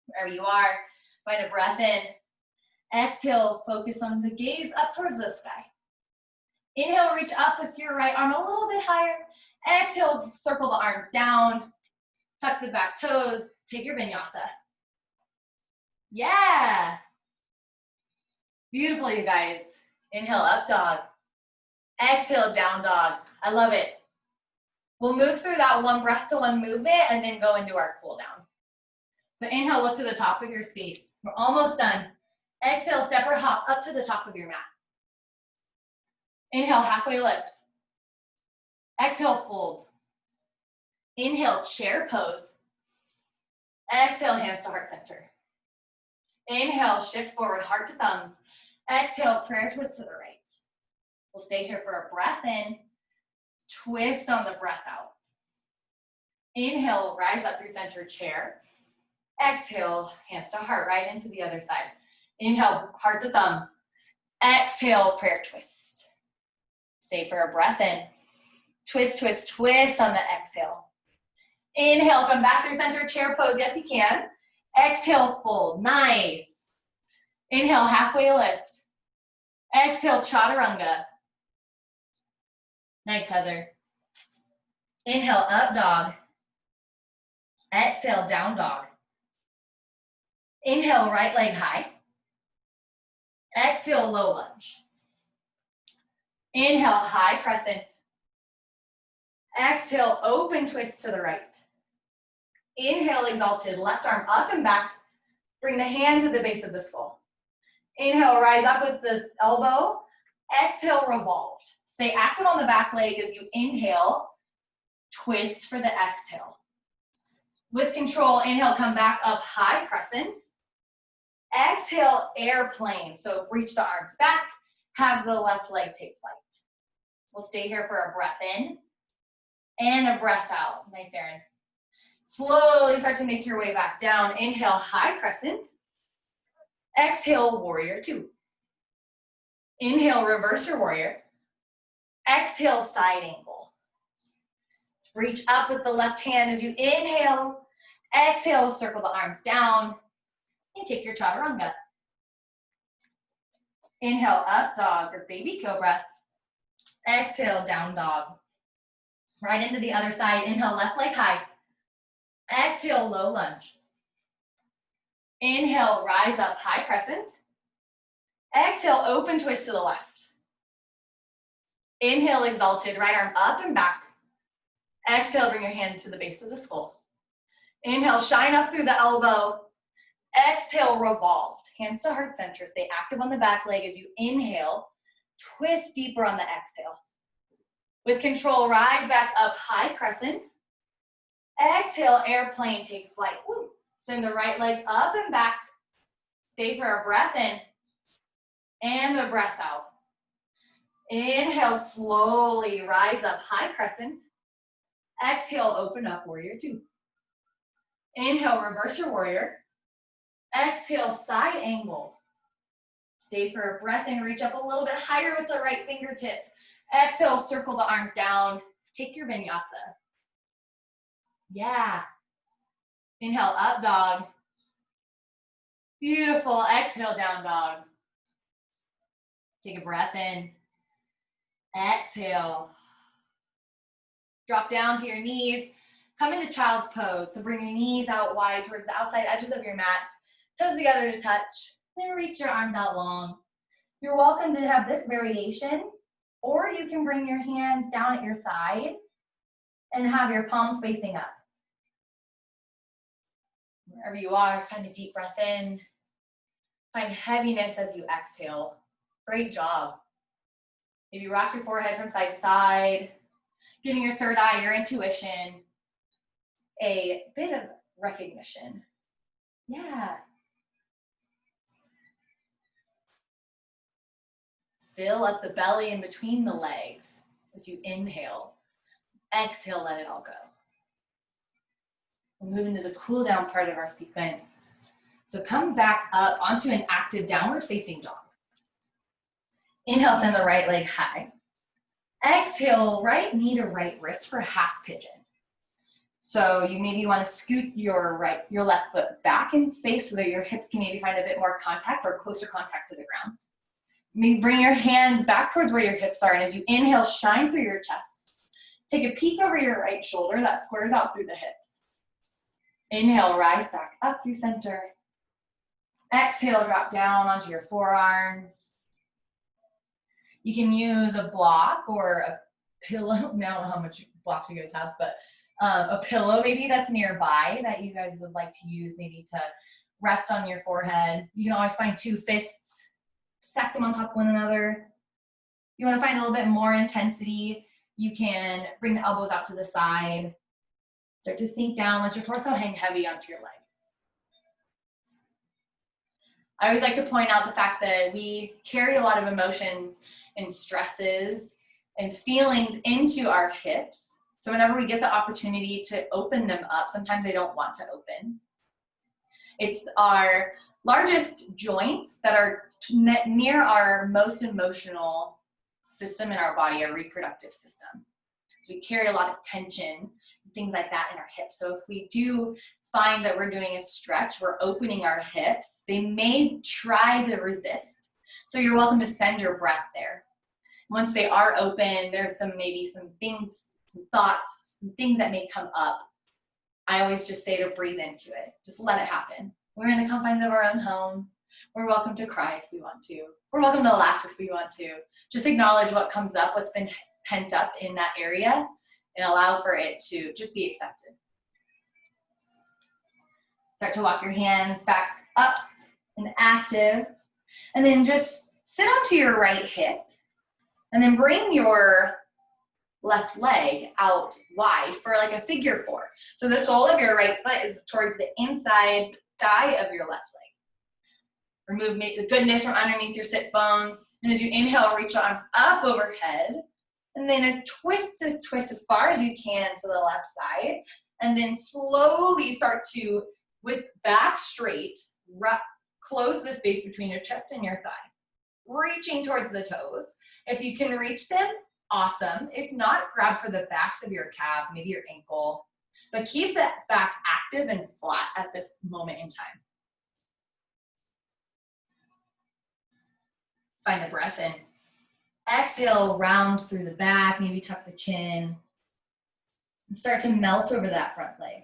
S1: Wherever you are, find a breath in. Exhale, focus on the gaze up towards the sky. Inhale, reach up with your right arm a little bit higher. Exhale, circle the arms down. Tuck the back toes. Take your vinyasa. Yeah. Beautiful, you guys. Inhale, up dog. Exhale, down dog. I love it. We'll move through that one breath to one movement and then go into our cool down. So inhale, look to the top of your space. We're almost done. Exhale, step or hop up to the top of your mat. Inhale, halfway lift. Exhale, fold. Inhale, chair pose. Exhale, hands to heart center. Inhale, shift forward, heart to thumbs. Exhale, prayer twist to the right. We'll stay here for a breath in. Twist on the breath out. Inhale, rise up through center chair. Exhale, hands to heart, right into the other side. Inhale, heart to thumbs. Exhale, prayer twist. Stay for a breath in. Twist, twist, twist on the exhale. Inhale, come back through center chair pose. Yes, you can. Exhale, fold. Nice. Inhale, halfway lift. Exhale, chaturanga. Nice, Heather. Inhale, up dog. Exhale, down dog. Inhale, right leg high. Exhale, low lunge. Inhale, high crescent. Exhale, open twist to the right. Inhale, exalted, left arm up and back. Bring the hand to the base of the skull. Inhale, rise up with the elbow. Exhale, revolved. Stay active on the back leg as you inhale, twist for the exhale. With control, inhale, come back up, high crescent. Exhale, airplane. So reach the arms back, have the left leg take flight. We'll stay here for a breath in and a breath out. Nice, Erin. Slowly start to make your way back down. Inhale, high crescent. Exhale, warrior two. Inhale, reverse your warrior. Exhale, side angle. Reach up with the left hand as you inhale. Exhale, circle the arms down. And take your chaturanga. Inhale, up dog or baby cobra. Exhale, down dog. Right into the other side. Inhale, left leg high. Exhale, low lunge. Inhale, rise up, high crescent. Exhale, open twist to the left. Inhale, exalted, right arm up and back. Exhale, bring your hand to the base of the skull. Inhale, shine up through the elbow. Exhale, revolved. Hands to heart center. Stay active on the back leg as you inhale. Twist deeper on the exhale.
S2: With control, rise back up, high crescent. Exhale, airplane, take flight. Woo. Send the right leg up and back. Stay for a breath in and a breath out. Inhale, slowly rise up, high crescent. Exhale, open up, warrior two. Inhale, reverse your warrior. Exhale, side angle. Stay for a breath and reach up a little bit higher with the right fingertips. Exhale, circle the arms down. Take your vinyasa. Yeah. Inhale, up dog. Beautiful. Exhale, down dog. Take a breath in. Exhale. Drop down to your knees. Come into child's pose. So bring your knees out wide towards the outside edges of your mat. Toes together to touch. Then reach your arms out long. You're welcome to have this variation, or you can bring your hands down at your side and have your palms facing up. Wherever you are, find a deep breath in. Find heaviness as you exhale. Great job. Maybe rock your forehead from side to side, giving your third eye, your intuition, a bit of recognition. Yeah. Fill up the belly in between the legs as you inhale. Exhale, let it all go. We'll move into the cool down part of our sequence. So come back up onto an active downward facing dog. Inhale, send the right leg high. Exhale, right knee to right wrist for half pigeon. So you maybe want to scoot your left foot back in space so that your hips can maybe find a bit more contact or closer contact to the ground. Maybe bring your hands back towards where your hips are, and as you inhale, shine through your chest. Take a peek over your right shoulder that squares out through the hips. Inhale, rise back up through center. Exhale, drop down onto your forearms. You can use a block or a pillow. I don't know how much blocks you guys have, but a pillow maybe that's nearby that you guys would like to use maybe to rest on your forehead. You can always find two fists, stack them on top of one another. You want to find a little bit more intensity, you can bring the elbows out to the side. Start to sink down, let your torso hang heavy onto your leg. I always like to point out the fact that we carry a lot of emotions and stresses and feelings into our hips. So whenever we get the opportunity to open them up, sometimes they don't want to open. It's our largest joints that are near our most emotional system in our body, our reproductive system. So we carry a lot of tension, things like that in our hips. So if we do find that we're doing a stretch, we're opening our hips, they may try to resist. So you're welcome to send your breath there. Once they are open, there's maybe some things, some thoughts, some things that may come up. I always just say to breathe into it. Just let it happen. We're in the confines of our own home. We're welcome to cry if we want to. We're welcome to laugh if we want to. Just acknowledge what comes up, what's been pent up in that area, and allow for it to just be accepted. Start to walk your hands back up and active. And then just sit onto your right hip. And then bring your left leg out wide for like a figure four. So the sole of your right foot is towards the inside thigh of your left leg. Remove the goodness from underneath your sit bones. And as you inhale, reach your arms up overhead. And then a twist as far as you can to the left side. And then slowly start to, with back straight, close the space between your chest and your thigh. Reaching towards the toes. If you can reach them, awesome. If not, grab for the backs of your calf, maybe your ankle. But keep that back active and flat at this moment in time. Find a breath in. Exhale, round through the back, maybe tuck the chin. And start to melt over that front leg.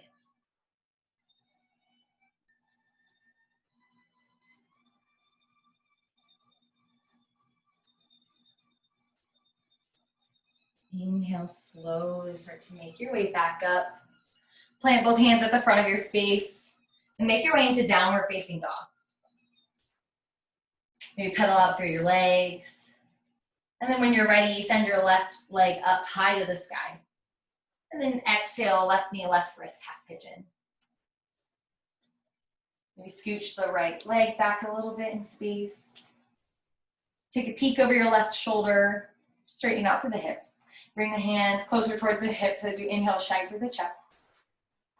S2: Inhale, slowly start to make your way back up. Plant both hands at the front of your space and make your way into downward facing dog. Maybe pedal out through your legs. And then when you're ready, send your left leg up high to the sky. And then exhale, left knee, left wrist, half pigeon. Maybe scooch the right leg back a little bit in space. Take a peek over your left shoulder, straighten out through the hips. Bring the hands closer towards the hips as you inhale, shine through the chest.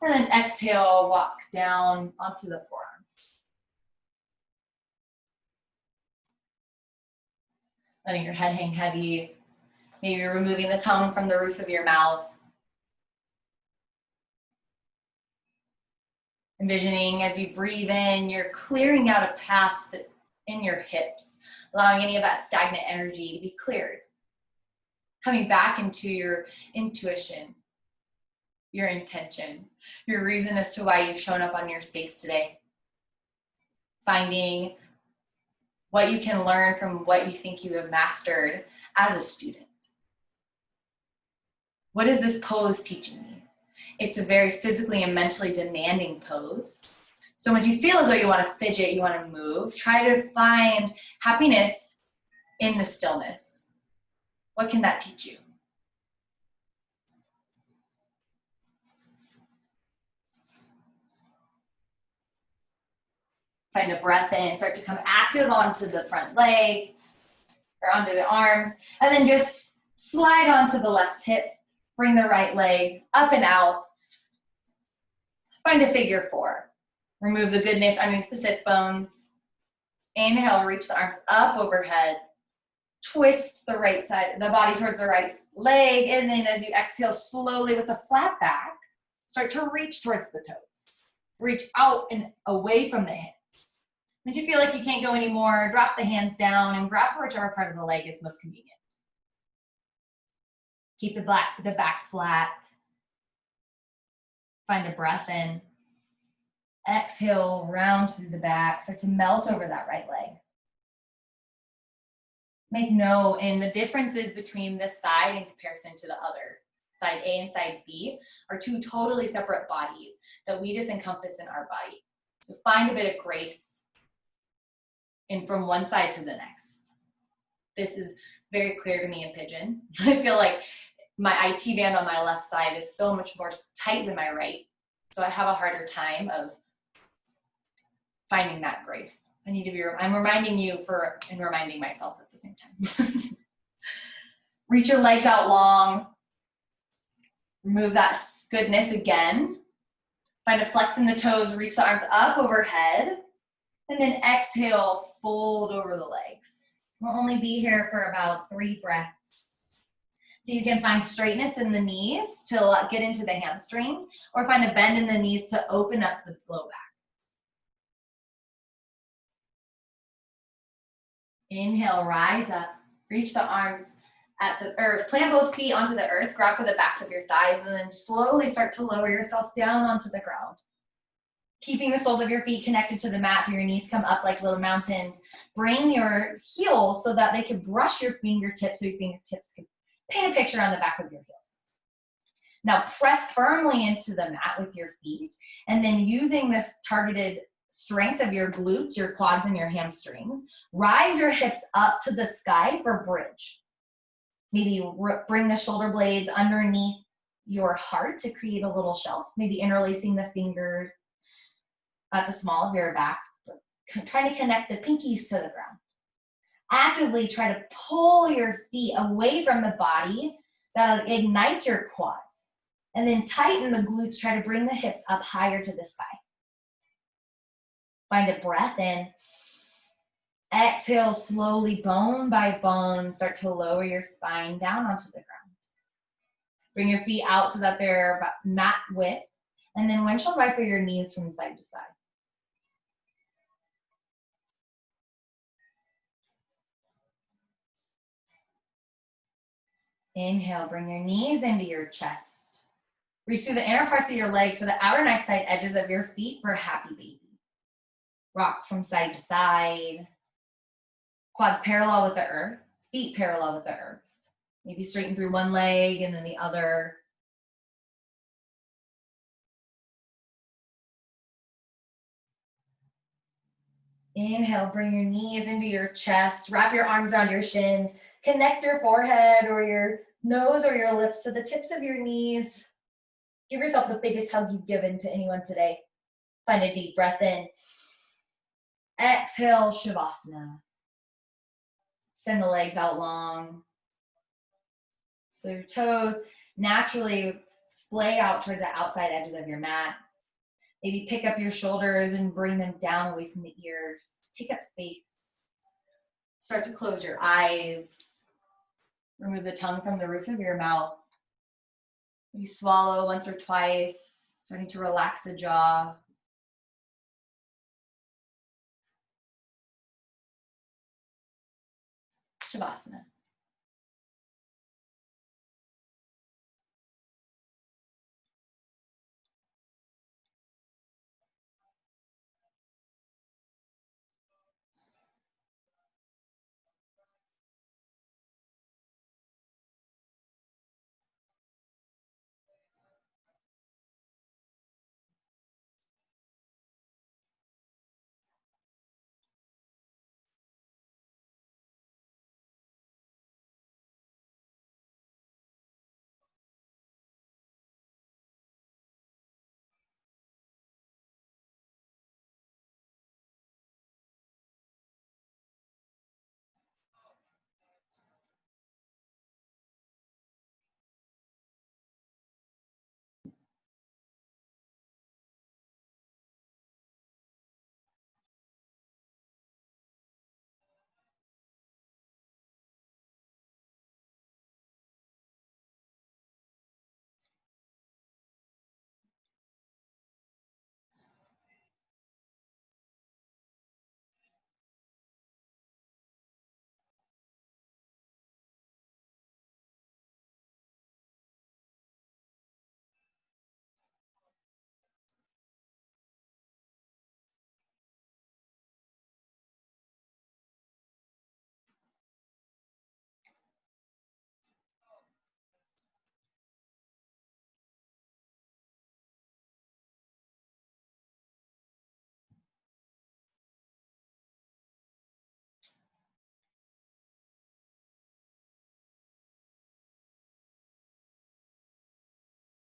S2: And then exhale, walk down onto the forearms. Letting your head hang heavy. Maybe you're removing the tongue from the roof of your mouth. Envisioning as you breathe in, you're clearing out a path in your hips, allowing any of that stagnant energy to be cleared. Coming back into your intuition, your intention, your reason as to why you've shown up on your space today. Finding what you can learn from what you think you have mastered as a student. What is this pose teaching me? It's a very physically and mentally demanding pose. So when you feel as though you want to fidget, you want to move, try to find happiness in the stillness. What can that teach you? Find a breath in, start to come active onto the front leg or onto the arms, and then just slide onto the left hip, bring the right leg up and out. Find a figure four. Remove the goodness underneath the sits bones. Inhale, reach the arms up overhead. Twist the right side, the body towards the right leg, and then as you exhale slowly with a flat back, start to reach towards the toes. Reach out and away from the hips. When you feel like you can't go anymore, drop the hands down and grab for whichever part of the leg is most convenient. Keep the back flat. Find a breath in. Exhale, round through the back. Start to melt over that right leg. Make note in the differences between this side in comparison to the other. Side A and side B are two totally separate bodies that we just encompass in our body. So find a bit of grace in from one side to the next. This is very clear to me in pigeon. I feel like my IT band on my left side is so much more tight than my right. So I have a harder time of finding that grace. I'm reminding you and reminding myself at the same time. Reach your legs out long. Remove that goodness again. Find a flex in the toes, reach the arms up overhead. And then exhale, fold over the legs. We'll only be here for about 3 breaths. So you can find straightness in the knees to get into the hamstrings, or find a bend in the knees to open up the low back. Inhale, rise up, reach the arms at the earth, plant both feet onto the earth, grab for the backs of your thighs, and then slowly start to lower yourself down onto the ground. Keeping the soles of your feet connected to the mat so your knees come up like little mountains. Bring your heels so that they can brush your fingertips so your fingertips can paint a picture on the back of your heels. Now press firmly into the mat with your feet, and then using the targeted strength of your glutes, your quads, and your hamstrings, rise your hips up to the sky for bridge. Maybe bring the shoulder blades underneath your heart to create a little shelf, maybe interlacing the fingers at the small of your back, trying to connect the pinkies to the ground. Actively try to pull your feet away from the body. That ignites your quads. And then tighten the glutes, try to bring the hips up higher to the sky. Find a breath in. Exhale slowly, bone by bone, start to lower your spine down onto the ground. Bring your feet out so that they're mat width, and then windshield wiper your knees from side to side. Inhale, bring your knees into your chest. Reach through the inner parts of your legs for the outer knife side edges of your feet for a happy baby. Rock from side to side. Quads parallel with the earth, feet parallel with the earth. Maybe straighten through one leg and then the other. Inhale, bring your knees into your chest. Wrap your arms around your shins.
S3: Connect your forehead or your nose or your lips to the tips of your knees. Give yourself the biggest hug you've given to anyone today. Find a deep breath in. Exhale, Shavasana.
S1: Send the legs out long. So your toes naturally splay out towards the outside edges of your mat. Maybe pick up your shoulders and bring them down away from the ears. Take up space. Start to close your eyes. Remove the tongue from the roof of your mouth. Maybe swallow once or twice, starting to relax the jaw. Shavasana.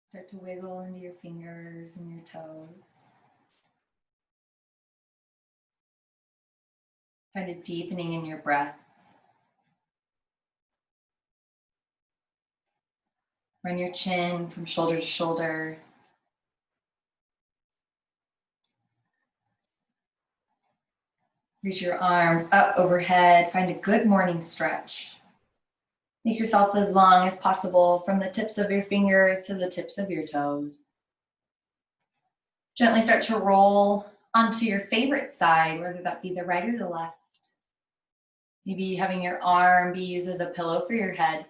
S1: Start to wiggle into your fingers and your toes. Find a deepening in your breath. Run your chin from shoulder to shoulder. Reach your arms up overhead. Find a good morning stretch. Make yourself as long as possible from the tips of your fingers to the tips of your toes. Gently start to roll onto your favorite side, whether that be the right or the left. Maybe having your arm be used as a pillow for your head.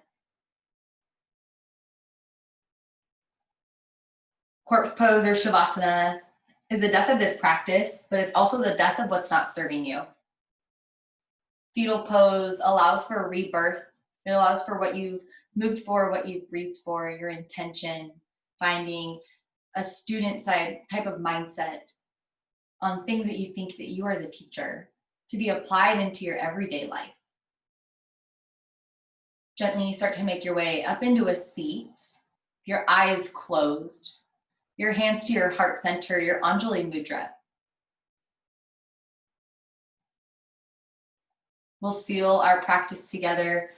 S1: Corpse pose or Shavasana is the death of this practice, but it's also the death of what's not serving you. Fetal pose allows for rebirth. It allows for what you've moved for, what you've breathed for, your intention, finding a student side type of mindset on things that you think that you are the teacher to be applied into your everyday life. Gently start to make your way up into a seat, your eyes closed, your hands to your heart center, your Anjali Mudra. We'll seal our practice together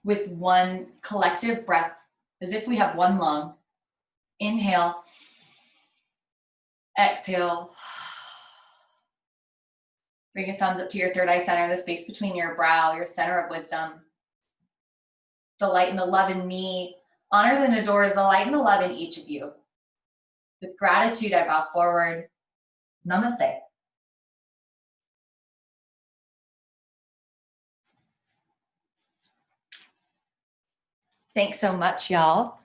S1: with one collective breath, as if we have one lung. Inhale, exhale. Bring your thumbs up to your third eye center, the space between your brow, your center of wisdom. The light and the love in me honors and adores the light and the love in each of you. With gratitude, I bow forward. Namaste. Thanks so much, y'all.